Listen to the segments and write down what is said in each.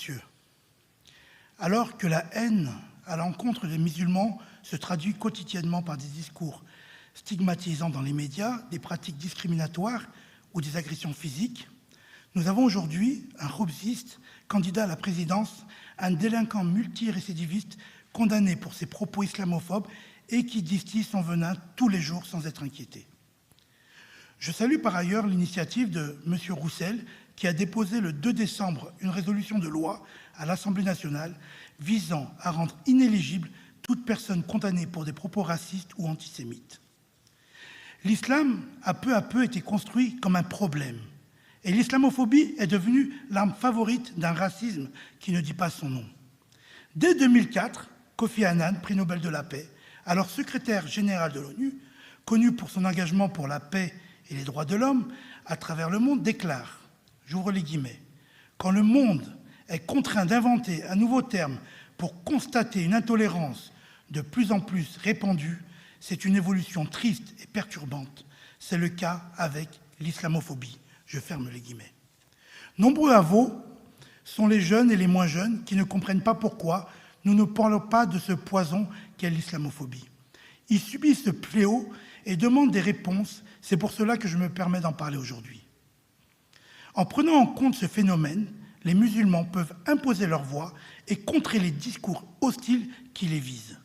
Dieu. Alors que la haine à l'encontre des musulmans se traduit quotidiennement par des discours stigmatisants dans les médias, des pratiques discriminatoires ou des agressions physiques, nous avons aujourd'hui un robsiste, candidat à la présidence, un délinquant multirécidiviste condamné pour ses propos islamophobes et qui distille son venin tous les jours sans être inquiété. Je salue par ailleurs l'initiative de M. Roussel, qui a déposé le 2 décembre une résolution de loi à l'Assemblée nationale visant à rendre inéligible toute personne condamnée pour des propos racistes ou antisémites. L'islam a peu à peu été construit comme un problème, et l'islamophobie est devenue l'arme favorite d'un racisme qui ne dit pas son nom. Dès 2004, Kofi Annan, prix Nobel de la paix, alors secrétaire général de l'ONU, connu pour son engagement pour la paix et les droits de l'homme à travers le monde, déclare, j'ouvre les guillemets, « Quand le monde est contraint d'inventer un nouveau terme pour constater une intolérance de plus en plus répandue, c'est une évolution triste et perturbante. C'est le cas avec l'islamophobie. » Je ferme les guillemets. Nombreux à vous sont les jeunes et les moins jeunes qui ne comprennent pas pourquoi nous ne parlons pas de ce poison qu'est l'islamophobie. Ils subissent ce fléau et demandent des réponses. C'est pour cela que je me permets d'en parler aujourd'hui. En prenant en compte ce phénomène, les musulmans peuvent imposer leur voix et contrer les discours hostiles qui les visent.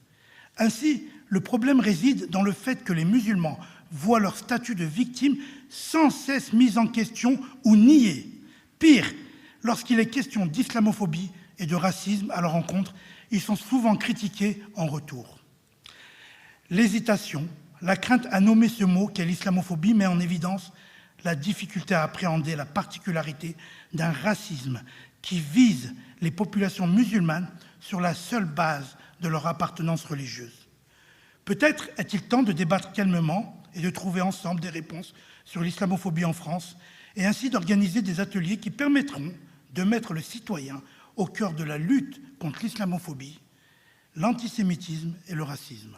Ainsi, le problème réside dans le fait que les musulmans voient leur statut de victime sans cesse mis en question ou nié. Pire, lorsqu'il est question d'islamophobie et de racisme à leur encontre, ils sont souvent critiqués en retour. L'hésitation, la crainte à nommer ce mot qu'est l'islamophobie met en évidence la difficulté à appréhender la particularité d'un racisme qui vise les populations musulmanes sur la seule base de leur appartenance religieuse. Peut-être est-il temps de débattre calmement et de trouver ensemble des réponses sur l'islamophobie en France et ainsi d'organiser des ateliers qui permettront de mettre le citoyen au cœur de la lutte contre l'islamophobie, l'antisémitisme et le racisme.